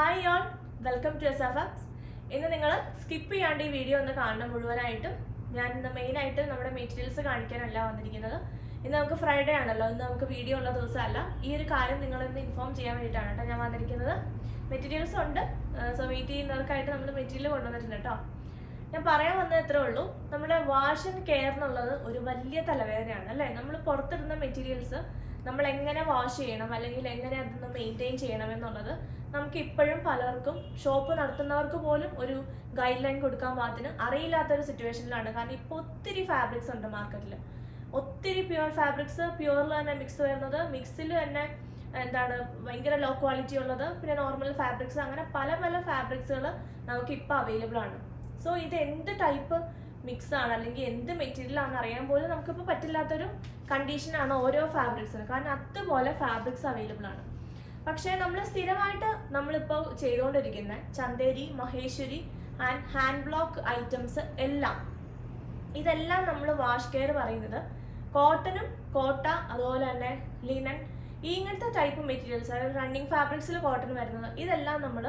Hi all, welcome to SFX. ഇന്ന് നിങ്ങൾ skip ചെയ്യാണ്ട് ഈ വീഡിയോ ഒന്ന് കാണണം മുഴുവനായിട്ടും. ഞാൻ ഇന്ന് മെയിനായിട്ട് നമ്മുടെ മെറ്റീരിയൽസ് കാണിക്കാനല്ല വന്നിരിക്കുന്നത്. ഇന്ന് നമുക്ക് ഫ്രൈഡേ ആണല്ലോ, ഇന്ന് നമുക്ക് വീഡിയോ ഉള്ള ദിവസമല്ല. ഈ ഒരു കാര്യം നിങ്ങളിന്ന് ഇൻഫോം ചെയ്യാൻ വേണ്ടിയിട്ടാണ് കേട്ടോ ഞാൻ വന്നിരിക്കുന്നത്. മെറ്റീരിയൽസ് ഉണ്ട്, സോ വെയിറ്റ് ചെയ്യുന്നവർക്കായിട്ട് നമ്മൾ മെറ്റീരിയൽ കൊണ്ടുവന്നിട്ടുണ്ട് കേട്ടോ. ഞാൻ പറയാൻ വന്നത് ഇത്രേ ഉള്ളൂ, നമ്മുടെ വാഷ് ആൻഡ് കെയർ എന്നുള്ളത് ഒരു വലിയ തലവേദനയാണ് അല്ലേ. നമ്മൾ പുറത്തിടുന്ന മെറ്റീരിയൽസ് നമ്മൾ എങ്ങനെ വാഷ് ചെയ്യണം അല്ലെങ്കിൽ എങ്ങനെ അതൊന്ന് മെയിൻറ്റെയിൻ ചെയ്യണം എന്നുള്ളത് നമുക്ക് ഇപ്പോഴും പലർക്കും ഷോപ്പ് നടത്തുന്നവർക്ക് പോലും ഒരു ഗൈഡ് ലൈൻ കൊടുക്കാൻ പാകത്തിന് അറിയില്ലാത്തൊരു സിറ്റുവേഷനിലാണ്. കാരണം ഇപ്പോൾ ഒത്തിരി ഫാബ്രിക്സ് ഉണ്ട് മാർക്കറ്റിൽ, ഒത്തിരി പ്യുവർ ഫാബ്രിക്സ്, പ്യുവറിൽ തന്നെ മിക്സ് വരുന്നത്, മിക്സിൽ തന്നെ ഭയങ്കര ലോ ക്വാളിറ്റി ഉള്ളത്, പിന്നെ നോർമൽ ഫാബ്രിക്സ്, അങ്ങനെ പല പല ഫാബ്രിക്സുകൾ നമുക്ക് ഇപ്പോൾ അവൈലബിൾ ആണ്. സോ ഇത് എന്ത് ടൈപ്പ് മിക്സ് ആണ് അല്ലെങ്കിൽ എന്ത് മെറ്റീരിയൽ ആണെന്ന് അറിയാൻ പോലും നമുക്കിപ്പോൾ പറ്റില്ലാത്തൊരു കണ്ടീഷനാണ് ഓരോ ഫാബ്രിക്സിനും. കാരണം അതുപോലെ ഫാബ്രിക്സ് അവൈലബിൾ ആണ്. പക്ഷേ നമ്മൾ സ്ഥിരമായിട്ട് നമ്മളിപ്പോൾ ചെയ്തുകൊണ്ടിരിക്കുന്ന Chanderi, Maheshwari and hand block items ഇതെല്ലാം നമ്മൾ വാഷ് കെയർ പറയുന്നത് കോട്ടനും അതുപോലെ തന്നെ ലിനൻ, ഇങ്ങനത്തെ ടൈപ്പ് മെറ്റീരിയൽസ്, അതായത് റണ്ണിങ് ഫാബ്രിക്സിൽ കോട്ടൺ വരുന്നത്, ഇതെല്ലാം നമ്മൾ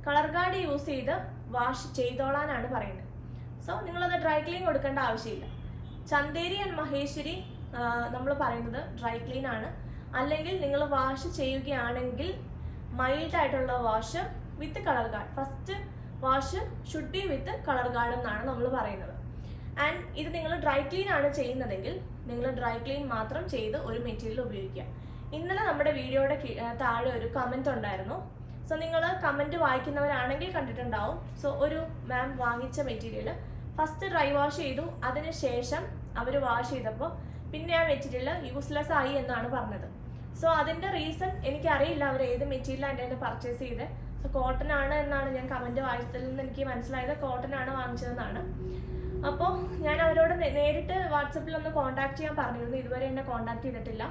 കളർ ഗാർഡ് യൂസ് ചെയ്ത് വാഷ് ചെയ്തോളാനാണ് പറയുന്നത്. സോ നിങ്ങളത് ഡ്രൈ ക്ലീൻ കൊടുക്കേണ്ട ആവശ്യമില്ല. ചന്തേരി ആൻഡ് മഹേശ്വരി നമ്മൾ പറയുന്നത് ഡ്രൈ ക്ലീൻ ആണ്. അല്ലെങ്കിൽ നിങ്ങൾ വാഷ് ചെയ്യുകയാണെങ്കിൽ മൈൽഡ് ആയിട്ടുള്ള wash with colour guard, first wash should be with colour guard എന്നാണ് നമ്മൾ പറയുന്നത്. ആൻഡ് ഇത് നിങ്ങൾ ഡ്രൈ ക്ലീൻ ആണ് ചെയ്യുന്നതെങ്കിൽ നിങ്ങൾ ഡ്രൈ ക്ലീൻ മാത്രം ചെയ്ത് ഒരു മെറ്റീരിയൽ ഉപയോഗിക്കുക. ഇന്നലെ നമ്മുടെ വീഡിയോയുടെ താഴെ ഒരു കമൻറ്റ് ഉണ്ടായിരുന്നു. സോ നിങ്ങൾ കമൻറ്റ് വായിക്കുന്നവരാണെങ്കിൽ കണ്ടിട്ടുണ്ടാവും. സോ ഒരു മാം വാങ്ങിച്ച മെറ്റീരിയൽ ഫസ്റ്റ് ഡ്രൈ വാഷ് ചെയ്തു, അതിനുശേഷം അവർ വാഷ് ചെയ്തപ്പോൾ പിന്നെ ആ മെറ്റീരിയൽ യൂസ്ലെസ് ആയി എന്നാണ് പറഞ്ഞത്. സോ അതിൻ്റെ റീസൺ എനിക്കറിയില്ല, അവർ ഏത് മെറ്റീരിയലാണ് എൻ്റെ പർച്ചേസ് ചെയ്തത്. സോ കോട്ടൺ ആണ് എന്നാണ് ഞാൻ കമൻറ്റ് വായിച്ചതിൽ നിന്ന് എനിക്ക് മനസ്സിലായത്, കോട്ടൺ ആണ് വാങ്ങിച്ചതെന്നാണ്. അപ്പോൾ ഞാൻ അവരോട് നേരിട്ട് വാട്സപ്പിൽ ഒന്ന് കോൺടാക്ട് ചെയ്യാൻ പറഞ്ഞിരുന്നു, ഇതുവരെ എന്നെ കോൺടാക്ട് ചെയ്തിട്ടില്ല.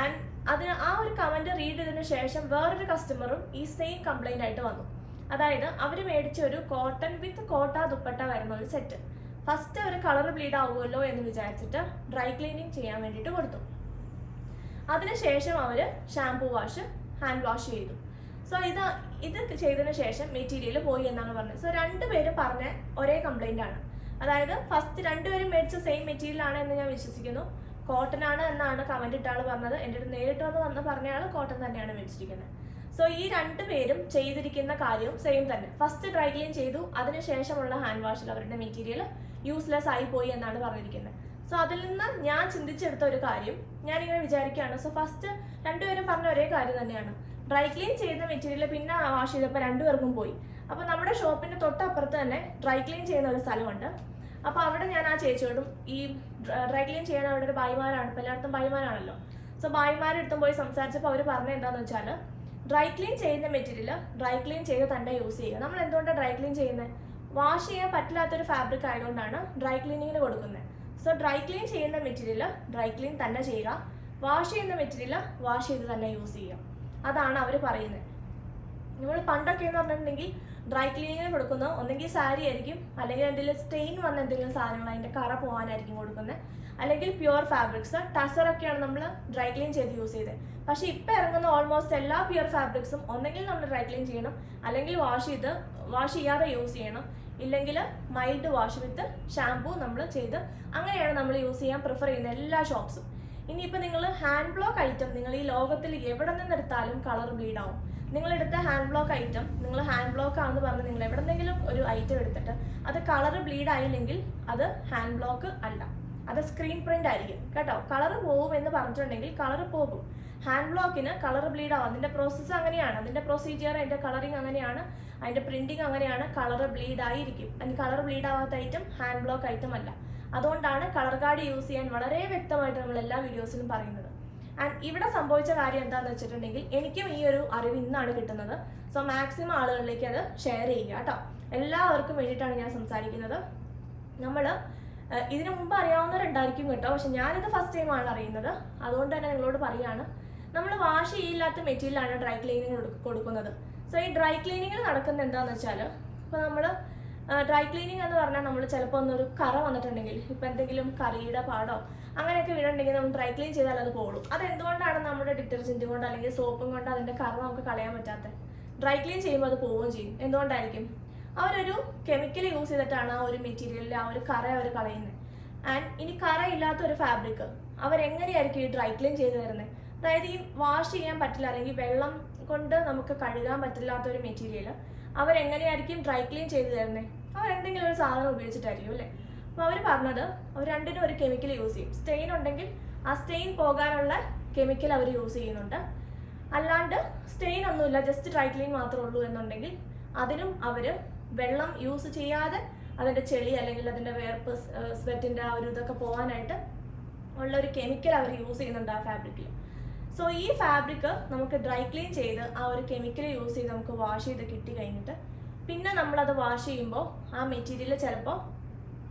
ആൻഡ് ആ ഒരു കമൻറ്റ് റീഡ് ചെയ്തതിന് ശേഷം വേറൊരു കസ്റ്റമറും ഈ സെയിം കംപ്ലൈൻ്റ് ആയിട്ട് വന്നു. അതായത് അവർ മേടിച്ച ഒരു കോട്ടൺ വിത്ത് കോട്ട ദുപ്പട്ട വരുന്ന ഒരു സെറ്റ് ഫസ്റ്റ് അവർ കളർ ബ്ലീഡ് ആവുമല്ലോ എന്ന് വിചാരിച്ചിട്ട് ഡ്രൈ ക്ലീനിങ് ചെയ്യാൻ വേണ്ടിയിട്ട് കൊടുത്തു. അതിനുശേഷം അവർ ഷാംപൂ വാഷ്, ഹാൻഡ് വാഷ് ചെയ്തു. സോ ഇത് ചെയ്തതിന് ശേഷം മെറ്റീരിയൽ പോയി എന്നാണ് പറഞ്ഞത്. സോ രണ്ടുപേരും പറഞ്ഞ ഒരേ കംപ്ലൈൻ്റ് ആണ്. അതായത് ഫസ്റ്റ് രണ്ടുപേരും മേടിച്ച സെയിം മെറ്റീരിയൽ ആണ് എന്ന് ഞാൻ വിശ്വസിക്കുന്നു. കോട്ടൺ ആണ് എന്നാണ് കമൻറ്റ് ഇട്ട ആൾ പറഞ്ഞത്. എൻ്റെ അടുത്ത് നേരിട്ട് വന്ന് പറഞ്ഞ ആൾ കോട്ടൺ തന്നെയാണ് മേടിച്ചിരിക്കുന്നത്. സോ ഈ രണ്ടുപേരും ചെയ്തിരിക്കുന്ന കാര്യവും സെയിം തന്നെ. ഫസ്റ്റ് ഡ്രൈ ക്ലീൻ ചെയ്തു, അതിനുശേഷമുള്ള ഹാൻഡ് വാഷിൽ അവരുടെ മെറ്റീരിയൽ യൂസ്ലെസ് ആയി പോയി എന്നാണ് പറഞ്ഞിരിക്കുന്നത്. സോ അതിൽ നിന്ന് ഞാൻ ചിന്തിച്ചെടുത്ത ഒരു കാര്യം ഞാനിങ്ങനെ വിചാരിക്കുകയാണ്. സോ ഫസ്റ്റ് രണ്ടുപേരും പറഞ്ഞ ഒരേ കാര്യം തന്നെയാണ്. ഡ്രൈ ക്ലീൻ ചെയ്യുന്ന മെറ്റീരിയൽ പിന്നെ വാഷ് ചെയ്തപ്പോൾ രണ്ടുപേർക്കും പോയി. അപ്പോൾ നമ്മുടെ ഷോപ്പിൻ്റെ തൊട്ടപ്പുറത്ത് തന്നെ ഡ്രൈ ക്ലീൻ ചെയ്യുന്ന ഒരു സ്ഥലമുണ്ട്. അപ്പോൾ അവിടെ ഞാൻ ആ ചേച്ചിയോടും, ഈ ഡ്രൈ ക്ലീൻ ചെയ്യാൻ അവിടെ ഒരു ഭായിമാരാണ്, ഇപ്പോൾ എല്ലായിടത്തും ഭായിമാരാണല്ലോ. സോ ഭായിമാരെടുത്തും പോയി സംസാരിച്ചപ്പോൾ അവർ പറഞ്ഞത് എന്താണെന്ന് വെച്ചാൽ, ഡ്രൈ ക്ലീൻ ചെയ്യുന്ന മെറ്റീരിയൽ ഡ്രൈ ക്ലീൻ ചെയ്ത് തന്നെ യൂസ് ചെയ്യുക. നമ്മൾ എന്തുകൊണ്ടാണ് ഡ്രൈ ക്ലീൻ ചെയ്യുന്നത്? വാഷ് ചെയ്യാൻ പറ്റില്ലാത്തൊരു ഫാബ്രിക് ആയതുകൊണ്ടാണ് ഡ്രൈ ക്ലീനിങ്ങിന് കൊടുക്കുന്നത്. സോ ഡ്രൈ ക്ലീൻ ചെയ്യുന്ന മെറ്റീരിയൽ ഡ്രൈ ക്ലീൻ തന്നെ ചെയ്യുക, വാഷ് ചെയ്യുന്ന മെറ്റീരിയൽ വാഷ് ചെയ്ത് തന്നെ യൂസ് ചെയ്യുക. അതാണ് അവർ പറയുന്നത്. നമ്മൾ പണ്ടൊക്കെ എന്ന് പറഞ്ഞിട്ടുണ്ടെങ്കിൽ ഡ്രൈ ക്ലീനിങ്ങിന് കൊടുക്കുന്നത് ഒന്നെങ്കിൽ സാരി ആയിരിക്കും, അല്ലെങ്കിൽ എന്തെങ്കിലും സ്റ്റെയിൻ വന്ന എന്തെങ്കിലും സാധനങ്ങൾ അതിൻ്റെ കറ പോകാനായിരിക്കും കൊടുക്കുന്നത്, അല്ലെങ്കിൽ പ്യുവർ ഫാബ്രിക്സ്, ടസറൊക്കെയാണ് നമ്മൾ ഡ്രൈ ക്ലീൻ ചെയ്ത് യൂസ് ചെയ്തത്. പക്ഷേ ഇപ്പോൾ ഇറങ്ങുന്ന ഓൾമോസ്റ്റ് എല്ലാ പ്യുവർ ഫാബ്രിക്സും ഒന്നെങ്കിൽ നമ്മൾ ഡ്രൈ ക്ലീൻ ചെയ്യണം, അല്ലെങ്കിൽ വാഷ് ചെയ്യാതെ യൂസ് ചെയ്യണം, ഇല്ലെങ്കിൽ മൈൽഡ് വാഷ് വിത്ത് ഷാംപൂ നമ്മൾ ചെയ്ത് അങ്ങനെയാണ് നമ്മൾ യൂസ് ചെയ്യാൻ പ്രിഫർ ചെയ്യുന്ന എല്ലാ ഷോപ്സും. ഇനിയിപ്പോൾ നിങ്ങൾ ഹാൻഡ് ബ്ലോക്ക് ഐറ്റം നിങ്ങൾ ഈ ലോകത്തിൽ എവിടെ നിന്നെടുത്താലും കളർ ബ്ലീഡ് ആവും. നിങ്ങളെടുത്ത ഹാൻഡ് ബ്ലോക്ക് ഐറ്റം, നിങ്ങൾ ഹാൻഡ് ബ്ലോക്ക് ആണെന്ന് പറഞ്ഞ് നിങ്ങൾ എവിടെന്നെങ്കിലും ഒരു ഐറ്റം എടുത്തിട്ട് അത് കളർ ബ്ലീഡ് ആയില്ലെങ്കിൽ അത് ഹാൻഡ് ബ്ലോക്ക് അല്ല, അത് സ്ക്രീൻ പ്രിന്റ് ആയിരിക്കും കേട്ടോ. കളർ പോകും എന്ന് പറഞ്ഞിട്ടുണ്ടെങ്കിൽ കളർ പോകും. ഹാൻഡ് ബ്ലോക്കിന് കളർ ബ്ലീഡ് ആവും, അതിൻ്റെ പ്രോസസ്സ് അങ്ങനെയാണ്, അതിൻ്റെ പ്രൊസീജിയർ, അതിൻ്റെ കളറിങ് അങ്ങനെയാണ്, അതിൻ്റെ പ്രിന്റിങ് അങ്ങനെയാണ്. കളർ ബ്ലീഡ് ആയിരിക്കും. അതിന് കളർ ബ്ലീഡ് ആവാത്ത ഐറ്റം ഹാൻഡ് ബ്ലോക്ക് ഐറ്റം അല്ല. അതുകൊണ്ടാണ് കളർ ഗാർഡ് യൂസ് ചെയ്യാൻ വളരെ വ്യക്തമായിട്ട് നമ്മൾ എല്ലാ വീഡിയോസിലും പറയുന്നത്. ആൻഡ് ഇവിടെ സംഭവിച്ച കാര്യം എന്താണെന്ന് വെച്ചിട്ടുണ്ടെങ്കിൽ, എനിക്കും ഈ ഒരു അറിവ് ഇന്നാണ് കിട്ടുന്നത്. സോ മാക്സിമം ആളുകളിലേക്ക് അത് ഷെയർ ചെയ്യുക കേട്ടോ. എല്ലാവർക്കും വേണ്ടിയിട്ടാണ് ഞാൻ സംസാരിക്കുന്നത്. നമ്മൾ ഇതിനു മുമ്പ് അറിയാവുന്നവരുണ്ടായിരിക്കും കേട്ടോ, പക്ഷെ ഞാനിത് ഫസ്റ്റ് ടൈമാണ് അറിയുന്നത്. അതുകൊണ്ട് തന്നെ നിങ്ങളോട് പറയുകയാണ്, നമ്മൾ വാഷ് ചെയ്യില്ലാത്ത മെറ്റീരിയലാണ് ഡ്രൈ ക്ലീനിങ് കൊടുക്കുന്നത്. സോ ഈ ഡ്രൈ ക്ലീനിങ്ങിൽ നടക്കുന്നത് എന്താണെന്ന് വെച്ചാൽ, ഇപ്പോൾ നമ്മൾ ഡ്രൈ ക്ലീനിങ് എന്ന് പറഞ്ഞാൽ നമ്മൾ ചിലപ്പോൾ ഒന്നൊരു കറ വന്നിട്ടുണ്ടെങ്കിൽ, ഇപ്പോൾ എന്തെങ്കിലും കറിയുടെ പാടോ അങ്ങനെയൊക്കെ വീടുണ്ടെങ്കിൽ നമ്മൾ ഡ്രൈ ക്ലീൻ ചെയ്താൽ അത് പോകും. അതെന്തുകൊണ്ടാണ് നമ്മുടെ ഡിറ്റർജൻറ്റ് കൊണ്ട് അല്ലെങ്കിൽ സോപ്പും കൊണ്ട് അതിൻ്റെ കറ നമുക്ക് കളയാൻ പറ്റാത്തത്? ഡ്രൈ ക്ലീൻ ചെയ്യുമ്പോൾ അത് പോവുകയും ചെയ്യും. എന്തുകൊണ്ടായിരിക്കും? അവരൊരു കെമിക്കൽ യൂസ് ചെയ്തിട്ടാണ് ആ ഒരു മെറ്റീരിയലിൽ ആ ഒരു കറ അവർ കളയുന്നത്. ആൻഡ് ഇനി കറയില്ലാത്ത ഒരു ഫാബ്രിക് അവരെങ്ങനെയായിരിക്കും ഈ ഡ്രൈ ക്ലീൻ ചെയ്ത് തരുന്നത്? അതായത് ഈ വാഷ് ചെയ്യാൻ പറ്റില്ല അല്ലെങ്കിൽ വെള്ളം കൊണ്ട് നമുക്ക് കഴുകാൻ പറ്റില്ലാത്ത ഒരു മെറ്റീരിയൽ അവരെങ്ങനെയായിരിക്കും ഡ്രൈ ക്ലീൻ ചെയ്ത് തരുന്നത്? അവരെന്തെങ്കിലും ഒരു സാധനം ഉപയോഗിച്ചിട്ടായിരിക്കും അല്ലേ? അപ്പോൾ അവർ പറഞ്ഞത് അവർ രണ്ടിനും ഒരു കെമിക്കൽ യൂസ് ചെയ്യും. സ്റ്റെയിൻ ഉണ്ടെങ്കിൽ ആ സ്റ്റെയിൻ പോകാനുള്ള കെമിക്കൽ അവർ യൂസ് ചെയ്യുന്നുണ്ട്. അല്ലാണ്ട് സ്റ്റെയിൻ ഒന്നുമില്ല, ജസ്റ്റ് ഡ്രൈ ക്ലീൻ മാത്രമേ ഉള്ളൂ എന്നുണ്ടെങ്കിൽ അതിനും അവർ വെള്ളം യൂസ് ചെയ്യാതെ അതിൻ്റെ ചെളി അല്ലെങ്കിൽ അതിൻ്റെ വേർപ്പ് സ്വെറ്റിൻ്റെ ആ ഒരു ഇതൊക്കെ പോകാനായിട്ട് ഉള്ള ഒരു കെമിക്കൽ അവർ യൂസ് ചെയ്യുന്നുണ്ട് ആ ഫാബ്രിക്കിൽ. സോ ഈ ഫാബ്രിക് നമുക്ക് ഡ്രൈ ക്ലീൻ ചെയ്ത് ആ ഒരു കെമിക്കൽ യൂസ് ചെയ്ത് നമുക്ക് വാഷ് ചെയ്ത് കിട്ടി കഴിഞ്ഞിട്ട് പിന്നെ നമ്മളത് വാഷ് ചെയ്യുമ്പോൾ ആ മെറ്റീരിയൽ ചിലപ്പോൾ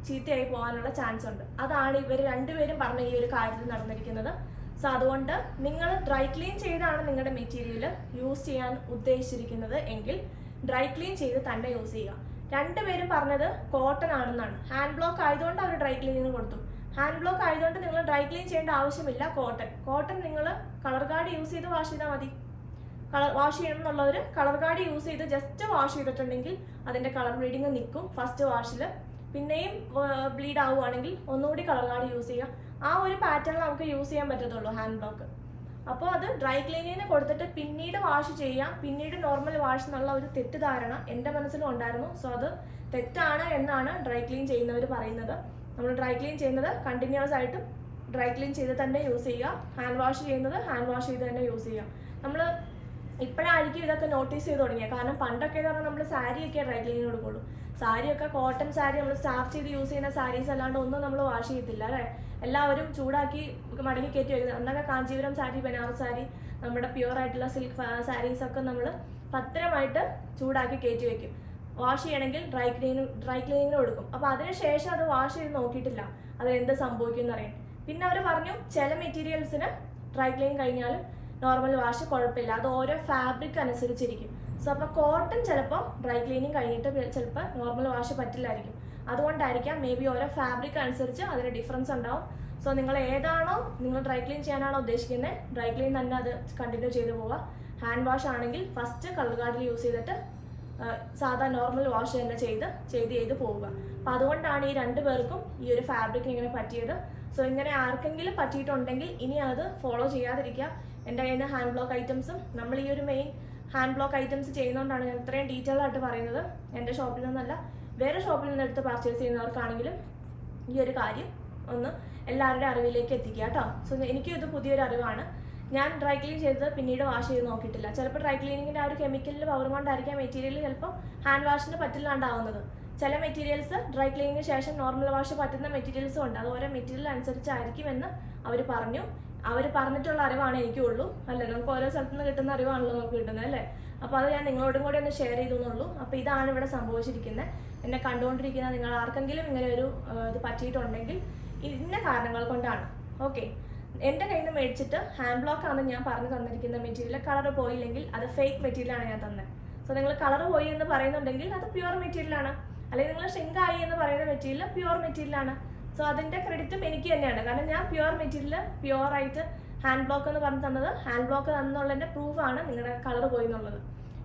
ചീത്തയായി പോകാനുള്ള ചാൻസ് ഉണ്ട്. അതാണ് ഇവർ രണ്ടുപേരും പറഞ്ഞ ഈ ഒരു കാര്യത്തിൽ നടന്നിരിക്കുന്നത്. സോ അതുകൊണ്ട് നിങ്ങൾ ഡ്രൈ ക്ലീൻ ചെയ്താണ് നിങ്ങളുടെ മെറ്റീരിയൽ യൂസ് ചെയ്യാൻ ഉദ്ദേശിച്ചിരിക്കുന്നത് എങ്കിൽ ഡ്രൈ ക്ലീൻ ചെയ്ത് തന്നെ യൂസ് ചെയ്യുക. രണ്ടുപേരും പറഞ്ഞത് കോട്ടൺ ആണെന്നാണ്. ഹാൻഡ് ബ്ലോക്ക് ആയതുകൊണ്ട് അവർ ഡ്രൈ ക്ലീനിങ് കൊടുത്തു. ഹാൻഡ് ബ്ലോക്ക് ആയതുകൊണ്ട് നിങ്ങൾ ഡ്രൈ ക്ലീൻ ചെയ്യേണ്ട ആവശ്യമില്ല. കോട്ടൺ നിങ്ങൾ കളർ ഗാർഡ് യൂസ് ചെയ്ത് വാഷ് ചെയ്താൽ മതി. വാഷ് ചെയ്യണം എന്നുള്ളവർ കളർ ഗാർഡ് യൂസ് ചെയ്ത് ജസ്റ്റ് വാഷ് ചെയ്തിട്ടുണ്ടെങ്കിൽ അതിൻ്റെ കളർ ബ്ലീഡിങ് നിൽക്കും ഫസ്റ്റ് വാഷിൽ. പിന്നെയും ബ്ലീഡ് ആവുകയാണെങ്കിൽ ഒന്നുകൂടി കളർ ഗാർഡ് യൂസ് ചെയ്യുക. ആ ഒരു പാറ്റേൺ നമുക്ക് യൂസ് ചെയ്യാൻ പറ്റത്തുള്ളൂ ഹാൻഡ് ബ്ലോക്ക്. അപ്പോൾ അത് ഡ്രൈ ക്ലീനിങ്ങിന് കൊടുത്തിട്ട് പിന്നീട് വാഷ് ചെയ്യാം, പിന്നീട് നോർമൽ വാഷ് എന്നുള്ള ഒരു തെറ്റിദ്ധാരണ എൻ്റെ മനസ്സിലും ഉണ്ടായിരുന്നു. സോ അത് തെറ്റാണ് എന്നാണ് ഡ്രൈ ക്ലീൻ ചെയ്യുന്നവർ പറയുന്നത്. നമ്മൾ ഡ്രൈ ക്ലീൻ ചെയ്യുന്നത് കണ്ടിന്യൂസ് ആയിട്ടും ഡ്രൈ ക്ലീൻ ചെയ്ത് തന്നെ യൂസ് ചെയ്യുക. ഹാൻഡ് വാഷ് ചെയ്യുന്നത് ഹാൻഡ് വാഷ് ചെയ്ത് തന്നെ യൂസ് ചെയ്യുക. നമ്മൾ ഇപ്പോഴായിരിക്കും ഇതൊക്കെ നോട്ടീസ് ചെയ്ത് തുടങ്ങിയത്. കാരണം പണ്ടൊക്കെ എന്ന് പറഞ്ഞാൽ നമ്മൾ സാരിയൊക്കെ ഡ്രൈ ക്ലീനിങ് കൊടുക്കുള്ളൂ. സാരിയൊക്കെ കോട്ടൺ സാരി നമ്മൾ സ്റ്റാർച്ച് ചെയ്ത് യൂസ് ചെയ്യുന്ന സാരീസ് അല്ലാണ്ട് ഒന്നും നമ്മൾ വാഷ് ചെയ്യത്തില്ല അല്ലേ? എല്ലാവരും ചൂടാക്കി മടങ്ങി കയറ്റി വയ്ക്കുന്നത്. അന്നൊക്കെ കാഞ്ചീപുരം സാരി, ബനാറസ് സാരി, നമ്മുടെ പ്യുവർ ആയിട്ടുള്ള സിൽക്ക് സാരീസൊക്കെ നമ്മൾ ഭദ്രമായിട്ട് ചൂടാക്കി കയറ്റി വയ്ക്കും. വാഷ് ചെയ്യണമെങ്കിൽ ഡ്രൈ ക്ലീനിങ്ങിന് കൊടുക്കും. അപ്പോൾ അതിനുശേഷം അത് വാഷ് ചെയ്ത് നോക്കിയിട്ടില്ല അതിനെന്ത് സംഭവിക്കും എന്നറിയാൻ. പിന്നെ അവർ പറഞ്ഞു ചില മെറ്റീരിയൽസിന് ഡ്രൈ ക്ലീൻ കഴിഞ്ഞാൽ നോർമൽ വാഷ് കുഴപ്പമില്ല, അത് ഓരോ ഫാബ്രിക് അനുസരിച്ചിരിക്കും. സോ അപ്പോൾ കോട്ടൺ ചിലപ്പോൾ ഡ്രൈ ക്ലീനിങ് കഴിഞ്ഞിട്ട് ചിലപ്പോൾ നോർമൽ വാഷ് പറ്റില്ലായിരിക്കും. അതുകൊണ്ടായിരിക്കാം മേ ബി ഓരോ ഫാബ്രിക് അനുസരിച്ച് അതിന് ഡിഫറൻസ് ഉണ്ടാവും. സോ നിങ്ങൾ ഏതാണോ നിങ്ങൾ ഡ്രൈ ക്ലീൻ ചെയ്യാനാണോ ഉദ്ദേശിക്കുന്നത് ഡ്രൈ ക്ലീൻ തന്നെ അത് കണ്ടിന്യൂ ചെയ്ത് പോവുക. ഹാൻഡ് വാഷ് ആണെങ്കിൽ ഫസ്റ്റ് കളർ ഗാർഡിൽ യൂസ് ചെയ്തിട്ട് സാധാ നോർമൽ വാഷ് തന്നെ ചെയ്ത് പോവുക. അപ്പോൾ അതുകൊണ്ടാണ് ഈ രണ്ടു പേർക്കും ഈ ഒരു ഫാബ്രിക് ഇങ്ങനെ പറ്റിയത്. സോ ഇങ്ങനെ ആർക്കെങ്കിലും പറ്റിയിട്ടുണ്ടെങ്കിൽ ഇനി അത് ഫോളോ ചെയ്യാതിരിക്കുക. എൻ്റെ കയ്യിൽ നിന്ന് ഹാൻഡ് ബ്ലോക്ക് ഐറ്റംസും നമ്മൾ ഈ ഒരു മെയിൻ ഹാൻഡ് ബ്ലോക്ക് ഐറ്റംസ് ചെയ്യുന്നതുകൊണ്ടാണ് ഞാൻ ഇത്രയും ഡീറ്റെയിൽ ആയിട്ട് പറയുന്നത്. എൻ്റെ ഷോപ്പിൽ നിന്നല്ല, വേറെ ഷോപ്പിൽ നിന്ന് എടുത്ത് പർച്ചേസ് ചെയ്യുന്നവർക്കാണെങ്കിലും ഈ ഒരു കാര്യം ഒന്ന് എല്ലാവരുടെ അറിവിലേക്ക് എത്തിക്കുക കേട്ടോ. സോ എനിക്കും ഇത് പുതിയൊരു അറിവാണ്. ഞാൻ ഡ്രൈ ക്ലീൻ ചെയ്തത് പിന്നീട് വാഷ് ചെയ്ത് നോക്കിയിട്ടില്ല. ചിലപ്പോൾ ഡ്രൈ ക്ലീനിങ്ങിൻ്റെ ആ ഒരു കെമിക്കലിൽ പവർ കൊണ്ടായിരിക്കാം മെറ്റീരിയൽ ചിലപ്പോൾ ഹാൻഡ് വാഷിന് പറ്റില്ലാണ്ടാവുന്നത്. ചില മെറ്റീരിയൽസ് ഡ്രൈ ക്ലീനിങ്ങിന് ശേഷം നോർമൽ വാഷ് പറ്റുന്ന മെറ്റീരിയൽസും ഉണ്ട്. അത് ഓരോ മെറ്റീരിയൽ അനുസരിച്ചായിരിക്കുമെന്ന് അവർ പറഞ്ഞു. അവർ പറഞ്ഞിട്ടുള്ള അറിവാണ് എനിക്കുള്ളൂ അല്ലേ? നമുക്ക് ഓരോ സ്ഥലത്തു നിന്ന് കിട്ടുന്ന അറിവാണല്ലോ നമുക്ക് കിട്ടുന്നത് അല്ലേ? അപ്പോൾ അത് ഞാൻ നിങ്ങളോടും കൂടി ഒന്ന് ഷെയർ ചെയ്തെന്നുള്ളൂ. അപ്പോൾ ഇതാണ് ഇവിടെ സംഭവിച്ചിരിക്കുന്നത്. എന്നെ കണ്ടുകൊണ്ടിരിക്കുന്ന നിങ്ങൾ ആർക്കെങ്കിലും ഇങ്ങനെ ഒരു ഇത് പറ്റിയിട്ടുണ്ടെങ്കിൽ ഇന്ന കാരണങ്ങൾ കൊണ്ടാണ്. ഓക്കെ, എൻ്റെ കയ്യിൽ നിന്ന് മേടിച്ചിട്ട് ഹാൻഡ് ബ്ലോക്ക് ആണെന്ന് ഞാൻ പറഞ്ഞു തന്നിരിക്കുന്ന മെറ്റീരിയൽ കളർ പോയില്ലെങ്കിൽ അത് ഫേക്ക് മെറ്റീരിയലാണ് ഞാൻ തന്നത്. സോ നിങ്ങൾ കളർ പോയി എന്ന് പറയുന്നുണ്ടെങ്കിൽ അത് പ്യുവർ മെറ്റീരിയലാണ്. അല്ലെങ്കിൽ നിങ്ങൾ ഷ്രിങ്ക് ആയി എന്ന് പറയുന്ന മെറ്റീരിയൽ പ്യുവർ മെറ്റീരിയലാണ്. സോ അതിൻ്റെ ക്രെഡിറ്റും എനിക്ക് തന്നെയാണ്. കാരണം ഞാൻ പ്യുവർ മെറ്റീരിയൽ പ്യുവറായിട്ട് ഹാൻഡ് ബ്ലോക്ക് എന്ന് പറഞ്ഞ് തന്നത്, ഹാൻഡ് ബ്ലോക്ക് തന്നുള്ളതിൻ്റെ പ്രൂഫാണ് നിങ്ങളുടെ കളർ പോയി എന്നുള്ളത്.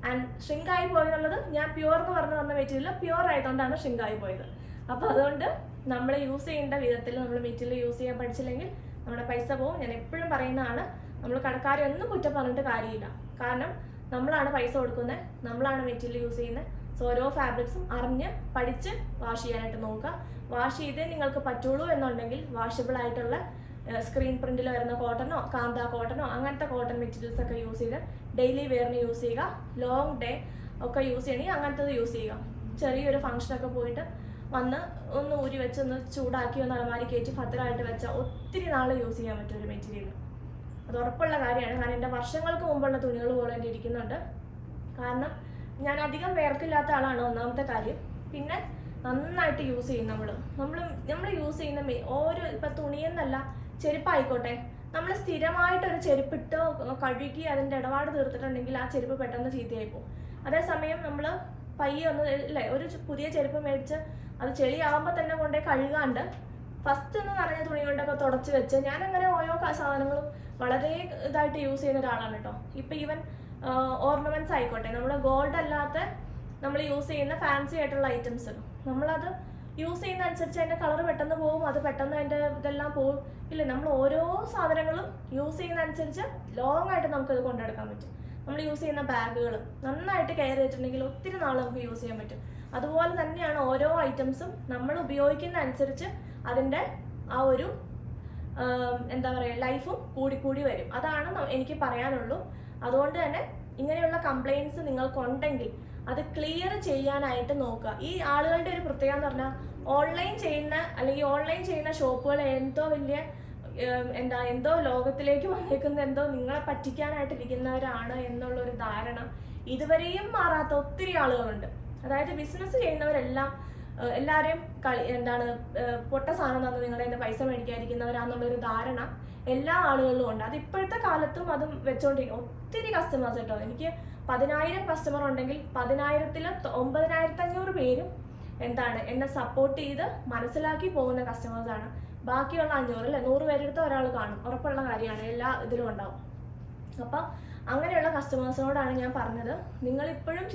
ആൻഡ് ഷ്രിങ്ക് ആയി പോയെന്നുള്ളത് ഞാൻ പ്യുവർ എന്ന് പറഞ്ഞ് തന്ന മെറ്റീരിയൽ പ്യുവർ ആയതുകൊണ്ടാണ് ഷ്രിങ്ക് ആയി പോയത്. അപ്പോൾ അതുകൊണ്ട് നമ്മൾ യൂസ് ചെയ്യേണ്ട വിധത്തിൽ നമ്മൾ മെറ്റീരിയൽ യൂസ് ചെയ്യാൻ പഠിച്ചില്ലെങ്കിൽ നമ്മുടെ പൈസ പോകും. ഞാൻ എപ്പോഴും പറയുന്നതാണ്, നമ്മൾ കടക്കാരെ ഒന്നും കുറ്റം പറഞ്ഞിട്ട് കാര്യമില്ല. കാരണം നമ്മളാണ് പൈസ കൊടുക്കുന്നത്, നമ്മളാണ് മെറ്റീരിയൽ യൂസ് ചെയ്യുന്നത്. സോ ഓരോ ഫാബ്രിക്സും അറിഞ്ഞ് പഠിച്ച് വാഷ് ചെയ്യാനായിട്ട് നോക്കുക. വാഷ് ചെയ്തേ നിങ്ങൾക്ക് പറ്റുള്ളൂ എന്നുണ്ടെങ്കിൽ വാഷബിൾ ആയിട്ടുള്ള സ്ക്രീൻ പ്രിന്റിൽ വരുന്ന കോട്ടനോ കാന്ത കോട്ടനോ അങ്ങനത്തെ കോട്ടൺ മെറ്റീരിയൽസ് ഒക്കെ യൂസ് ചെയ്ത് ഡെയിലി വെയറിന് യൂസ് ചെയ്യുക. ലോങ് ഡേ ഒക്കെ യൂസ് ചെയ്യണമെങ്കിൽ അങ്ങനത്തത് യൂസ് ചെയ്യുക. ചെറിയൊരു ഫംഗ്ഷനൊക്കെ പോയിട്ട് വന്ന് ഒന്ന് ഊരി വെച്ച് ഒന്ന് ചൂടാക്കി ഒന്ന് അലമാരി കയറ്റി ഭദ്രമായിട്ട് വെച്ചാൽ ഒത്തിരി നാൾ യൂസ് ചെയ്യാൻ പറ്റും ഒരു മെറ്റീരിയൽ. അത് ഉറപ്പുള്ള കാര്യമാണ്. കാരണം എൻ്റെ വർഷങ്ങൾക്ക് മുമ്പുള്ള തുണികൾ പോലെ എൻ്റെ ഇരിക്കുന്നുണ്ട്. കാരണം ഞാൻ അധികം വേർക്കില്ലാത്ത ആളാണ് ഒന്നാമത്തെ കാര്യം. പിന്നെ നന്നായിട്ട് യൂസ് ചെയ്യും നമ്മൾ യൂസ് ചെയ്യുന്ന ഓരോ ഇപ്പം തുണിയെന്നല്ല ചെരുപ്പായിക്കോട്ടെ, നമ്മൾ സ്ഥിരമായിട്ടൊരു ചെരുപ്പിട്ട് കഴുകി അതിൻ്റെ ഇടപാട് തീർത്തിട്ടുണ്ടെങ്കിൽ ആ ചെരുപ്പ് പെട്ടെന്ന് ചീത്തയായി പോകും. അതേസമയം നമ്മൾ പയ്യെ ഒന്ന് അല്ലേ ഒരു പുതിയ ചെരുപ്പ് മേടിച്ച് അത് ചെളിയാവുമ്പോൾ തന്നെ കൊണ്ടേ കഴുകാണ്ട് ഫസ്റ്റ് ഒന്ന് നനഞ്ഞ തുണി കൊണ്ടൊക്കെ തുടച്ച് വെച്ച് ഞാനങ്ങനെ ഓരോ സാധനങ്ങളും വളരെ ഇതായിട്ട് യൂസ് ചെയ്യുന്ന ഒരാളാണ് കേട്ടോ. ഇപ്പം ഈവൻ ഓർണമെന്റ്സ് ആയിക്കോട്ടെ, നമ്മൾ ഗോൾഡ് അല്ലാത്ത നമ്മൾ യൂസ് ചെയ്യുന്ന ഫാൻസി ആയിട്ടുള്ള ഐറ്റംസ്, നമ്മളത് യൂസ് ചെയ്യുന്ന അനുസരിച്ച് അതിൻ്റെ കളർ പെട്ടെന്ന് പോകും, അത് പെട്ടെന്ന് അതിൻ്റെ ഇതെല്ലാം പോകും. ഇല്ല, നമ്മൾ ഓരോ സാധനങ്ങളും യൂസ് ചെയ്യുന്ന അനുസരിച്ച് ലോങ് ആയിട്ട് നമുക്കത് കൊണ്ടെടുക്കാൻ പറ്റും. നമ്മൾ യൂസ് ചെയ്യുന്ന ബാഗുകൾ നന്നായിട്ട് കെയർ ചെയ്തിട്ടുണ്ടെങ്കിൽ ഒത്തിരി നാൾ നമുക്ക് യൂസ് ചെയ്യാൻ പറ്റും. അതുപോലെ തന്നെയാണ് ഓരോ ഐറ്റംസും നമ്മൾ ഉപയോഗിക്കുന്ന അനുസരിച്ച് അതിൻ്റെ ആ ഒരു എന്താ പറയുക ലൈഫും കൂടിക്കൂടി വരും. അതാണ് എനിക്ക് പറയാനുള്ളൂ. അതുകൊണ്ട് തന്നെ ഇങ്ങനെയുള്ള കംപ്ലയിൻറ്റ്സ് നിങ്ങൾക്കുണ്ടെങ്കിൽ അത് ക്ലിയർ ചെയ്യാനായിട്ട് നോക്കുക. ഈ ആളുകളുടെ ഒരു പ്രത്യേകത എന്ന് പറഞ്ഞാൽ ഓൺലൈൻ ചെയ്യുന്ന ഷോപ്പുകൾ എന്തോ വലിയ എന്തോ ലോകത്തിലേക്ക് വന്നേക്കുന്ന എന്തോ നിങ്ങളെ പറ്റിക്കാനായിട്ടിരിക്കുന്നവരാണ് എന്നുള്ളൊരു ധാരണ ഇതുവരെയും മാറാത്ത ഒത്തിരി ആളുകളുണ്ട്. അതായത് ബിസിനസ് ചെയ്യുന്നവരെല്ലാം എല്ലാവരെയും പൊട്ട സാധനം തന്ന് നിങ്ങളുടെ കയ്യിൽ പൈസ മേടിക്കാതിരിക്കുന്നവരാന്നുള്ളൊരു ധാരണ എല്ലാ ആളുകളിലും ഉണ്ട്. അത് ഇപ്പോഴത്തെ കാലത്തും അതും വെച്ചോണ്ടിരിക്കും. ഒത്തിരി കസ്റ്റമേഴ്സ് കേട്ടോ, എനിക്ക് 10,000 കസ്റ്റമർ ഉണ്ടെങ്കിൽ 10,000-ൽ 9,500 പേരും എന്നെ സപ്പോർട്ട് ചെയ്ത് മനസ്സിലാക്കി പോകുന്ന കസ്റ്റമേഴ്സാണ്. ബാക്കിയുള്ള 500 അല്ലെ 100 പേരെടുത്ത് ഒരാൾ കാണും, ഉറപ്പുള്ള കാര്യമാണ്, എല്ലാ ഇതിലും ഉണ്ടാവും. അപ്പം അങ്ങനെയുള്ള കസ്റ്റമേഴ്സിനോടാണ് ഞാൻ പറഞ്ഞത്, നിങ്ങളിപ്പോഴും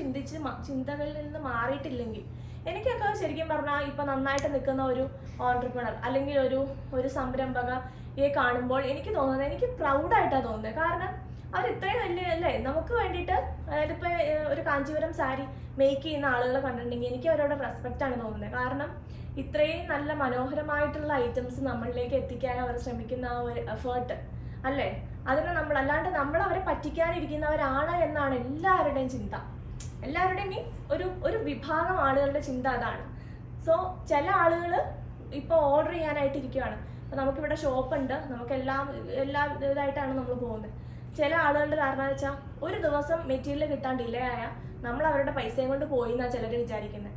ചിന്തകളിൽ നിന്ന് മാറിയിട്ടില്ലെങ്കിൽ, എനിക്കൊക്കെ ശരിക്കും പറഞ്ഞാൽ ഇപ്പം നന്നായിട്ട് നിൽക്കുന്ന ഒരു ഓൺട്രപ്രണർ അല്ലെങ്കിൽ ഒരു സംരംഭകയെ കാണുമ്പോൾ എനിക്ക് തോന്നുന്നത്, എനിക്ക് പ്രൗഡായിട്ടാണ് തോന്നുന്നത്. കാരണം അവർ ഇത്രയും വലിയ അല്ലേ നമുക്ക് വേണ്ടിയിട്ട്, അതായത് ഇപ്പോൾ ഒരു കാഞ്ചീപുരം സാരി മേക്ക് ചെയ്യുന്ന ആളുകളെ കണ്ടിട്ടുണ്ടെങ്കിൽ എനിക്ക് അവരോട് റെസ്പെക്റ്റാണ് തോന്നുന്നത്. കാരണം ഇത്രയും നല്ല മനോഹരമായിട്ടുള്ള ഐറ്റംസ് നമ്മളിലേക്ക് എത്തിക്കാൻ അവർ ശ്രമിക്കുന്ന ആ ഒരു എഫേർട്ട് അല്ലേ, അതിന് അല്ലാണ്ട് നമ്മൾ അവരെ പറ്റിക്കാനിരിക്കുന്നവരാണ് എന്നാണ് എല്ലാവരുടെയും ചിന്ത. എല്ലാവരുടെയും മീൻസ് ഒരു വിഭാഗം ആളുകളുടെ ചിന്ത അതാണ്. സോ ചില ആളുകൾ ഇപ്പോൾ ഓർഡർ ചെയ്യാനായിട്ട് ഇരിക്കുകയാണ്. അപ്പോൾ നമുക്കിവിടെ ഷോപ്പുണ്ട്, നമുക്ക് എല്ലാ ഇതായിട്ടാണ് നമ്മൾ പോകുന്നത്. ചില ആളുകളുടെ ധാരണ വെച്ചാൽ ഒരു ദിവസം മെറ്റീരിയൽ കിട്ടാൻ ഡിലേ ആയാൽ നമ്മൾ അവരുടെ പൈസയും കൊണ്ട് പോയി എന്നാണ് ചിലർ വിചാരിക്കുന്നത്.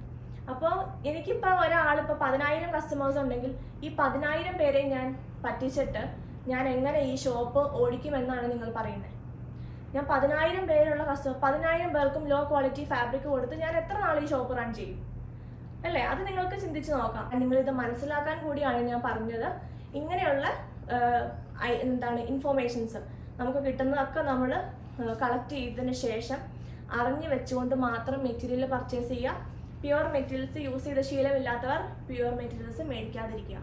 അപ്പോൾ എനിക്കിപ്പോൾ ഒരാളിപ്പോൾ 10,000 കസ്റ്റമേഴ്സ് ഉണ്ടെങ്കിൽ ഈ 10,000 പേരെ ഞാൻ പറ്റിച്ചിട്ട് ഞാൻ എങ്ങനെ ഈ ഷോപ്പ് ഓടിക്കുമെന്നാണ് നിങ്ങൾ പറയുന്നത്. ഞാൻ 10,000 പേരുള്ള 10,000 പേർക്കും ലോ ക്വാളിറ്റി ഫാബ്രിക് കൊടുത്ത് ഞാൻ എത്ര നാൾ ഈ ഷോപ്പ് റൺ ചെയ്യും അല്ലേ? അത് നിങ്ങൾക്ക് ചിന്തിച്ച് നോക്കാം. നിങ്ങളിത് മനസ്സിലാക്കാൻ കൂടിയാണ് ഞാൻ പറഞ്ഞത്. ഇങ്ങനെയുള്ള ഇൻഫോർമേഷൻസ് നമുക്ക് കിട്ടുന്നതൊക്കെ നമ്മൾ കളക്ട് ചെയ്തതിന് ശേഷം അറിഞ്ഞു വെച്ചുകൊണ്ട് മാത്രം മെറ്റീരിയൽ പർച്ചേസ് ചെയ്യുക. പ്യുവർ മെറ്റീരിയൽസ് യൂസ് ചെയ്ത ശീലമില്ലാത്തവർ പ്യുവർ മെറ്റീരിയൽസ് മേടിക്കാതിരിക്കുക.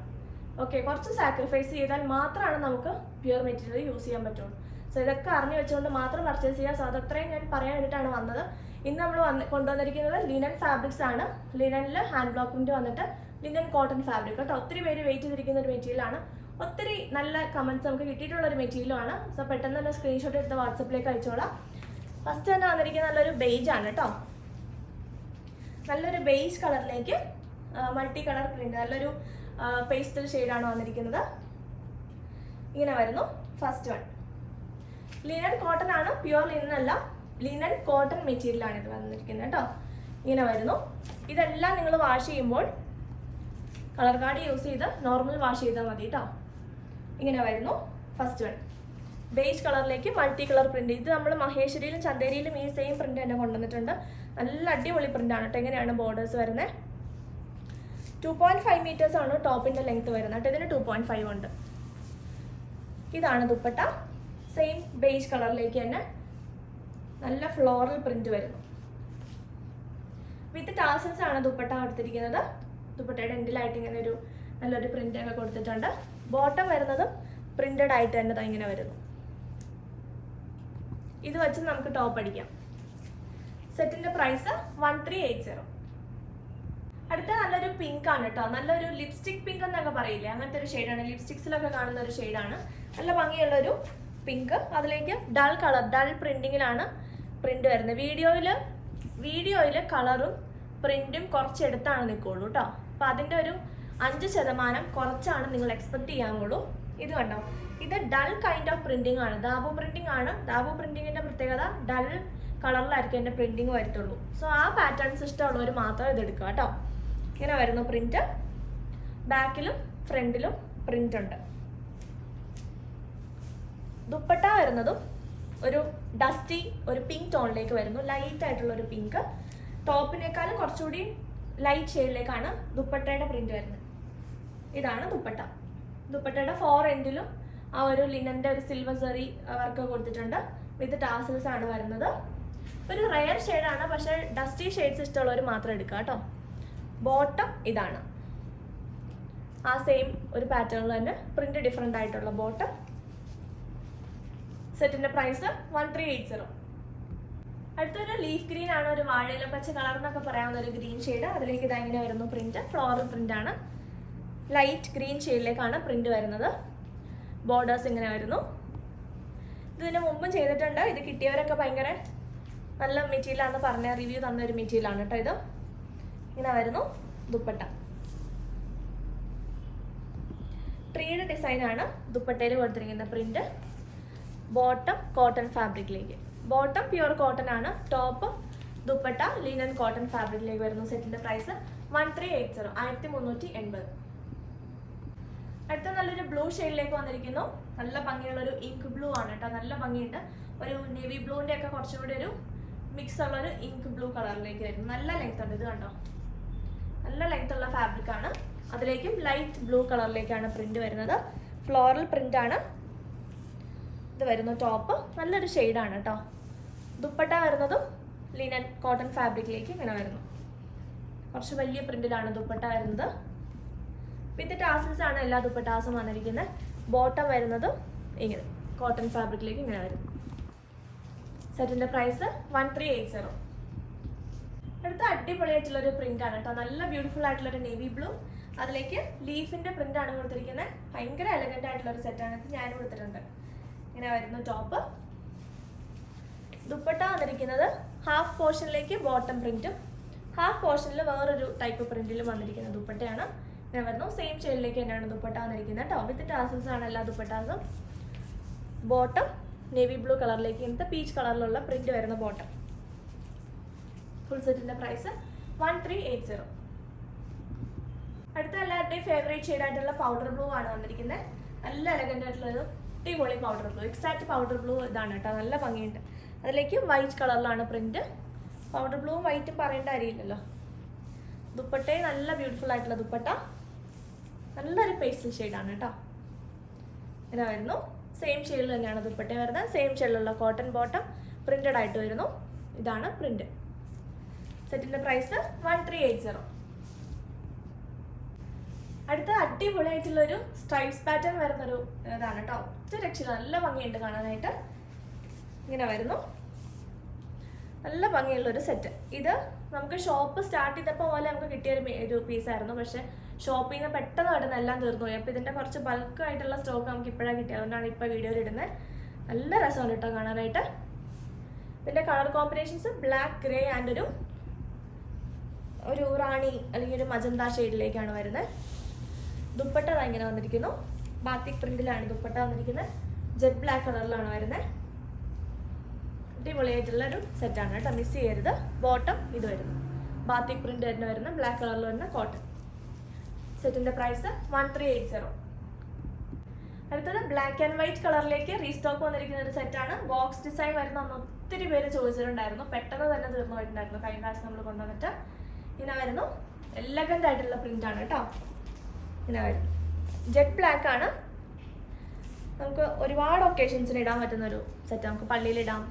ഓക്കെ, കുറച്ച് സാക്രിഫൈസ് ചെയ്താൽ മാത്രമാണ് നമുക്ക് പ്യുവർ മെറ്റീരിയൽ യൂസ് ചെയ്യാൻ പറ്റുള്ളൂ. സോ ഇതൊക്കെ അറിഞ്ഞു വെച്ചുകൊണ്ട് മാത്രം പർച്ചേസ് ചെയ്യുക. സോ അതത്രയും ഞാൻ പറയാൻ വേണ്ടിയിട്ടാണ് വന്നത്. ഇന്ന് നമ്മൾ കൊണ്ടുവന്നിരിക്കുന്നത് ലിനൻ ഫാബ്രിക്സ് ആണ്. ലിനനിൽ ഹാൻഡ് ബ്ലോക്ക് പ്രിന്റ് വന്നിട്ട് ലിനൻ കോട്ടൺ ഫാബ്രിക് കേട്ടോ. ഒത്തിരി പേര് വെയിറ്റ് ചെയ്തിരിക്കുന്ന ഒരു മെറ്റീരിയലാണ്. ഒത്തിരി നല്ല കമൻറ്റ്സ് നമുക്ക് കിട്ടിയിട്ടുള്ള ഒരു മെറ്റീരിയലാണ്. സോ പെട്ടെന്ന് തന്നെ സ്ക്രീൻഷോട്ട് എടുത്ത് വാട്സപ്പിലേക്ക് അയച്ചോളാം. ഫസ്റ്റ് തന്നെ വന്നിരിക്കുന്ന നല്ലൊരു ബേജ് ആണ് കേട്ടോ. നല്ലൊരു ബേജ് കളറിലേക്ക് മൾട്ടി കളർ പ്രിന്റ്, നല്ലൊരു പേസ്റ്റൽ ഷെയ്ഡാണ് വന്നിരിക്കുന്നത്. ഇങ്ങനെ വരുന്നു ഫസ്റ്റ് വൺ. ലിനൻ കോട്ടൺ ആണ്, പ്യുവർ ലിനൻ അല്ല, ലിനൻ കോട്ടൺ മെറ്റീരിയലാണ് ഇത് വന്നിരിക്കുന്നത് കേട്ടോ. ഇങ്ങനെ വരുന്നു. ഇതെല്ലാം നിങ്ങൾ വാഷ് ചെയ്യുമ്പോൾ കളർ കാർഡ് യൂസ് ചെയ്ത് നോർമൽ വാഷ് ചെയ്താൽ മതി കേട്ടോ. ഇങ്ങനെ വരുന്നു ഫസ്റ്റ് വൺ. ബേജ് കളറിലേക്ക് മൾട്ടി കളർ പ്രിന്റ്. ഇത് നമ്മൾ മഹേശ്വരിയിലും ചന്ദേരിയിലും ഈ സെയിം പ്രിന്റ് തന്നെ കൊണ്ടുവന്നിട്ടുണ്ട്. നല്ല അടിപൊളി പ്രിന്റ് ആണ് കേട്ടോ. എങ്ങനെയാണ് ബോർഡേഴ്സ് വരുന്നത്? 2.5 meters ആണ് ടോപ്പിന്റെ ലെങ്ത് വരുന്നത് കേട്ടോ. ഇതിന് 2.5 ഉണ്ട്. ഇതാണ് ദുപ്പട്ട. സെയിം ബേജ് കളറിലേക്ക് തന്നെ നല്ല ഫ്ലോറൽ പ്രിന്റ് വരുന്നു. വിത്ത് ടാസൽസ് ആണ് ദുപ്പട്ട കൊടുത്തിരിക്കുന്നത്. ദുപ്പട്ടയുടെ എൻഡിലായിട്ട് ഇങ്ങനെ ഒരു നല്ലൊരു പ്രിന്റ് ഒക്കെ കൊടുത്തിട്ടുണ്ട്. ബോട്ടം വരുന്നത് പ്രിന്റഡ് ആയിട്ട് തന്നെ ഇങ്ങനെ വരുന്നു. ഇത് വെച്ച് നമുക്ക് ടോപ്പ് അടിക്കാം. സെറ്റിന്റെ പ്രൈസ് 1380. അടുത്ത നല്ലൊരു പിങ്ക് ആണ് കേട്ടോ. നല്ലൊരു ലിപ്സ്റ്റിക് പിങ്ക് എന്നൊക്കെ പറയില്ലേ, അങ്ങനത്തെ ഒരു ഷെയ്ഡാണ്. ലിപ്സ്റ്റിക്സിലൊക്കെ കാണുന്ന ഒരു ഷെയ്ഡാണ്. നല്ല ഭംഗിയുള്ളൊരു പിങ്ക്. അതിലേക്ക് ഡൾ പ്രിന്റിങ്ങിലാണ് പ്രിന്റ് വരുന്നത്. വീഡിയോയിൽ കളറും പ്രിന്റും കുറച്ചെടുത്താണ് നിൽക്കുള്ളൂ കേട്ടോ. അപ്പം അതിൻ്റെ ഒരു 5% കുറച്ചാണ് നിങ്ങൾ എക്സ്പെക്ട് ചെയ്യാവുള്ളൂ. ഇത് കണ്ടോ, ഇത് ഡൾ കൈൻഡ് ഓഫ് പ്രിന്റിംഗ് ആണ്. ദാബു പ്രിന്റിംഗ് ആണ്. ദാബു പ്രിന്റിങ്ങിന്റെ പ്രത്യേകത ഡൾ കളറിലായിരിക്കും എൻ്റെ പ്രിന്റിങ് വരത്തുള്ളൂ. സോ ആ പാറ്റേൺസ് ഇഷ്ടമുള്ളവർ മാത്രം ഇത് എടുക്കുക കേട്ടോ. ഇങ്ങനെ വരുന്നു പ്രിന്റ്. ബാക്കിലും ഫ്രണ്ടിലും പ്രിന്റ് ഉണ്ട്. ദുപ്പട്ട വരുന്നതും ഒരു ഡസ്റ്റി ഒരു പിങ്ക് ടോണിലേക്ക് വരുന്നു. ലൈറ്റ് ആയിട്ടുള്ള ഒരു പിങ്ക്. ടോപ്പിനേക്കാളും കുറച്ചുകൂടി ലൈറ്റ് ഷെയ്ഡിലേക്കാണ് ദുപ്പട്ടയുടെ പ്രിന്റ് വരുന്നത്. ഇതാണ് ദുപ്പട്ട. ദുപ്പട്ടയുടെ 4 എൻഡിലും ആ ഒരു ലിനന്റെ ഒരു സിൽവർ സെറി വർക്ക് കൊടുത്തിട്ടുണ്ട്. വിത്ത് ടാസൽസ് ആണ് വരുന്നത്. ഒരു റയർ ഷെയ്ഡാണ്, പക്ഷേ ഡസ്റ്റി ഷെയ്ഡ്സ് ഇഷ്ടമുള്ളവർ മാത്രം എടുക്കുക കേട്ടോ. ബോട്ടം ഇതാണ്, ആ സെയിം ഒരു പാറ്റേണിൽ തന്നെ പ്രിന്റ് ഡിഫറെൻ്റ് ആയിട്ടുള്ള ബോട്ടം. സെറ്റിന്റെ പ്രൈസ് 1380. അടുത്തൊരു ലീഫ് ഗ്രീൻ ആണ്, ഒരു വാഴയില പച്ച കളർ എന്നൊക്കെ പറയാവുന്ന ഒരു ഗ്രീൻ ഷെയ്ഡ്. അതിലേക്ക് ഇത് ഇങ്ങനെ വരുന്നു പ്രിന്റ്, ഫ്ലോറൽ പ്രിന്റ് ആണ്. ലൈറ്റ് ഗ്രീൻ ഷെയ്ഡിലേക്കാണ് പ്രിന്റ് വരുന്നത്. ബോർഡേഴ്സ് ഇങ്ങനെ വരുന്നു. ഇതിന് മുമ്പും ചെയ്തിട്ടുണ്ട്. ഇത് കിട്ടിയവരൊക്കെ ഭയങ്കര നല്ല മെറ്റീരിയലാണെന്ന് പറഞ്ഞ റിവ്യൂ തന്ന ഒരു മെറ്റീരിയലാണ് കേട്ടോ. ഇത് ഇങ്ങനെ വരുന്നു ദുപ്പട്ട. ട്രീയുടെ ഡിസൈനാണ് ദുപ്പട്ടയിൽ കൊടുത്തിരിക്കുന്ന പ്രിന്റ്. ബോട്ടം കോട്ടൺ ഫാബ്രിക്കിലേക്ക്, ബോട്ടം പ്യുവർ കോട്ടൺ ആണ്, ടോപ്പ് ദുപ്പട്ട ലിനൻ കോട്ടൺ ഫാബ്രിക്കിലേക്ക് വരുന്നു. സെറ്റിന്റെ പ്രൈസ് 1380, 1380. അടുത്ത നല്ലൊരു ബ്ലൂ ഷെയ്ഡിലേക്ക് വന്നിരിക്കുന്നു. നല്ല ഭംഗിയുള്ള ഒരു ഇങ്ക് ബ്ലൂ ആണ് കേട്ടോ, നല്ല ഭംഗിയുണ്ട്. ഒരു നേവി ബ്ലൂവിന്റെ ഒക്കെ കുറച്ചും കൂടി ഒരു മിക്സ് ഉള്ള ഒരു ഇങ്ക് ബ്ലൂ കളറിലേക്ക് വരുന്നു. നല്ല ലെങ്ത് ഉണ്ട്, ഇത് കണ്ടോ, നല്ല ലെങ്ത് ഉള്ള ഫാബ്രിക് ആണ്. അതിലേക്കും ലൈറ്റ് ബ്ലൂ കളറിലേക്കാണ് പ്രിന്റ് വരുന്നത്. ഫ്ലോറൽ പ്രിന്റ് ആണ് ഇത് വരുന്നു. ടോപ്പ് നല്ലൊരു ഷെയ്ഡാണ് കേട്ടോ. ദുപ്പട്ട വരുന്നതും ലിനൻ കോട്ടൺ ഫാബ്രിക്കിലേക്ക് ഇങ്ങനെ വരുന്നു. കുറച്ച് വലിയ പ്രിന്റിലാണ് ദുപ്പട്ട വരുന്നത്. വിത്ത് ടാസൽസ് ആണ് എല്ലാ ദുപ്പട്ടാസും വന്നിരിക്കുന്നത്. ബോട്ടം വരുന്നതും ഇങ്ങനെ കോട്ടൺ ഫാബ്രിക്കിലേക്ക് ഇങ്ങനെ വരും. സെറ്റിന്റെ പ്രൈസ് 1380. അടുത്ത അടിപൊളിയായിട്ടുള്ളൊരു പ്രിന്റ് ആണ് കേട്ടോ, നല്ല ബ്യൂട്ടിഫുൾ ആയിട്ടുള്ളൊരു നേവി ബ്ലൂ. അതിലേക്ക് ലീഫിന്റെ പ്രിന്റ് ആണ് കൊടുത്തിരിക്കുന്നത്. ഭയങ്കര എലഗന്റ് ആയിട്ടുള്ള ഒരു സെറ്റാണ്. ഇത് ഞാൻ കൊടുത്തിട്ടുണ്ട്. ഇങ്ങനെ വരുന്നു ടോപ്പ്. ദുപ്പട്ട വന്നിരിക്കുന്നത് ഹാഫ് പോർഷനിലേക്ക് ബോട്ടം പ്രിന്റും ഹാഫ് പോർഷനിൽ വേറൊരു ടൈപ്പ് പ്രിന്റിലും വന്നിരിക്കുന്ന ദുപ്പട്ടയാണ്. ഇങ്ങനെ വരുന്നു. സെയിം ഷെയ്ഡിലേക്ക് തന്നെയാണ് ദുപ്പട്ട വന്നിരിക്കുന്നത് കേട്ടോ. വിത്ത് ടാസൽസ് ആണ് എല്ലാ ദുപ്പട്ടാസും. ബോട്ടം നേവി ബ്ലൂ കളറിലേക്ക് ഇങ്ങനത്തെ പീച്ച് കളറിലുള്ള പ്രിന്റ് വരുന്ന ബോട്ടം. ഫുൾ സെറ്റിന്റെ പ്രൈസ് 1380. അടുത്ത എല്ലാവരുടെയും ഫേവറേറ്റ് ഷെയ്ഡ് ആയിട്ടുള്ള പൗഡർ ബ്ലൂ ആണ് വന്നിരിക്കുന്നത്. നല്ല എലഗന്റ് ആയിട്ടുള്ളൊരു അടിപൊളി powder blue, exact powder blue ഇതാണ് കേട്ടോ, നല്ല ഭംഗിയുണ്ട്. അതിലേക്ക് വൈറ്റ് കളറിലാണ് പ്രിന്റ്. പൗഡർ ബ്ലൂവും വൈറ്റും പറയേണ്ട കാര്യമില്ലല്ലോ. ദുപ്പട്ടയും നല്ല ബ്യൂട്ടിഫുൾ ആയിട്ടുള്ള ദുപ്പട്ട, നല്ലൊരു പേസ്റ്റൽ ഷെയ്ഡാണ് കേട്ടോ. ഇങ്ങനെ വരുന്നു. സെയിം ഷെയ്ഡിൽ തന്നെയാണ് ദുപ്പട്ട വരുന്നത്. സെയിം ഷെയ്ഡിലുള്ള കോട്ടൺ ബോട്ടം പ്രിന്റഡ് ആയിട്ട് വരുന്നു. ഇതാണ് പ്രിന്റ്. സെറ്റിന്റെ പ്രൈസ് 1380. അടുത്ത അടിപൊളിയായിട്ടുള്ളൊരു സ്ട്രൈപ്സ് പാറ്റേൺ വരുന്നൊരു ഇതാണ് കേട്ടോ. ഒറ്റ രക്ഷയില്ല, നല്ല ഭംഗിയുണ്ട് കാണാനായിട്ട്. ഇങ്ങനെ വരുന്നു. നല്ല ഭംഗിയുള്ളൊരു സെറ്റ്. ഇത് നമുക്ക് ഷോപ്പ് സ്റ്റാർട്ട് ചെയ്തപ്പോൾ പോലെ നമുക്ക് കിട്ടിയൊരു പീസായിരുന്നു. പക്ഷേ ഷോപ്പിൽ നിന്ന് പെട്ടെന്ന് എല്ലാം തീർന്നു പോയി. അപ്പോൾ ഇതിൻ്റെ കുറച്ച് ബൾക്കായിട്ടുള്ള സ്റ്റോക്ക് നമുക്ക് ഇപ്പോഴാണ് കിട്ടിയത്. അതുകൊണ്ടാണ് ഇപ്പോൾ വീഡിയോയിൽ ഇടുന്നത്. നല്ല രസമാണ് കേട്ടോ കാണാനായിട്ട്. ഇതിൻ്റെ colour combinations black, grey and ഒരു റാണി അല്ലെങ്കിൽ ഒരു മജന്ത ഷെയ്ഡിലേക്കാണ് വരുന്നത്. ദുപ്പട്ട ഇങ്ങനെ വന്നിരിക്കുന്നു. ബാത്തിക് പ്രിന്റിലാണ് ദുപ്പട്ട വന്നിരിക്കുന്നത്. ജെറ്റ് ബ്ലാക്ക് കളറിലാണ് വരുന്നത്. അടിപൊളിയായിട്ടുള്ള ഒരു സെറ്റാണ് കേട്ടോ, മിസ് ചെയ്യരുത്. ബോട്ടം ഇത് വരുന്നു. ബാത്തിക് പ്രിന്റ് തന്നെ വരുന്ന ബ്ലാക്ക് കളറിൽ വരുന്ന കോട്ടൺ. സെറ്റിന്റെ പ്രൈസ് 1380. അടുത്തത് ബ്ലാക്ക് ആൻഡ് വൈറ്റ് കളറിലേക്ക് റീസ്റ്റോക്ക് വന്നിരിക്കുന്ന ഒരു സെറ്റാണ്. ബോക്സ് ഡിസൈൻ വരുന്ന ഒത്തിരി പേര് ചോദിച്ചിട്ടുണ്ടായിരുന്നു. പെട്ടെന്ന് തന്നെ തീർന്നു പോയിട്ടുണ്ടായിരുന്നു കഴിഞ്ഞ പ്രാവശ്യം നമ്മൾ കൊണ്ടുവന്നിട്ട്. ഇങ്ങനെ വരുന്നു. എലഗന്റ് ആയിട്ടുള്ള പ്രിന്റ് ആണ് കേട്ടോ. ഇങ്ങനെ വരും. ജെറ്റ് ബ്ലാക്ക് ആണ്. നമുക്ക് ഒരുപാട് ഒക്കേഷൻസിന് ഇടാൻ പറ്റുന്ന ഒരു സെറ്റ്. നമുക്ക് പള്ളിയിലിടാം,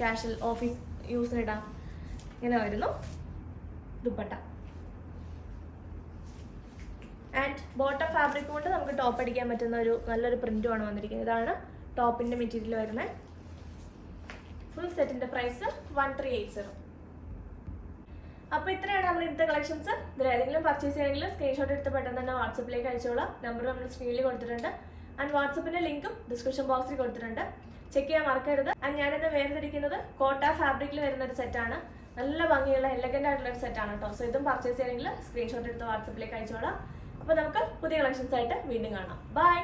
കാഷ്വൽ ഓഫീസ് യൂസിനിടാം. ഇങ്ങനെ വരുന്നു ദുപ്പട്ട. ആൻഡ് ബോട്ടം ഫാബ്രിക് കൊണ്ട് നമുക്ക് ടോപ്പ് അടിക്കാൻ പറ്റുന്ന ഒരു നല്ലൊരു പ്രിന്റുമാണ് വന്നിരിക്കുന്നത്. ഇതാണ് ടോപ്പിന്റെ മെറ്റീരിയൽ വരുന്നത്. ഫുൾ സെറ്റിന്റെ പ്രൈസ് 1380. അപ്പോൾ ഇത്രയാണ് നമ്മൾ ഇന്നത്തെ കളക്ഷൻസ്. ഇതിൽ ഏതെങ്കിലും പർച്ചേസ് ചെയ്യണമെങ്കിൽ സ്ക്രീൻഷോട്ട് എടുത്ത് പെട്ടെന്ന് തന്നെ വാട്സപ്പിലേക്ക് അയച്ചോളാം. നമ്പർ നമ്മൾ സ്ക്രീനിൽ കൊടുത്തിട്ടുണ്ട്. ആൻഡ് വാട്സപ്പിന്റെ ലിങ്കും ഡിസ്ക്രിപ്ഷൻ ബോക്സിൽ കൊടുത്തിട്ടുണ്ട്. ചെക്ക് ചെയ്യാൻ മറക്കരുത്. ആൻഡ് ഞാനിന്ന് വേർതിരിക്കുന്നത് കോട്ട ഫാബ്രിക്കിൽ വരുന്ന ഒരു സെറ്റാണ്. നല്ല ഭംഗിയുള്ള എലഗന്റ് ആയിട്ടുള്ള ഒരു സെറ്റാണ് കേട്ടോ. സോ ഇതും പർച്ചേസ് ചെയ്യണമെങ്കിൽ സ്ക്രീൻഷോട്ട് എടുത്ത് വാട്സപ്പിലേക്ക് അയച്ചോളാം. അപ്പോൾ നമുക്ക് പുതിയ കളക്ഷൻസ് ആയിട്ട് വീണ്ടും കാണാം. ബൈ.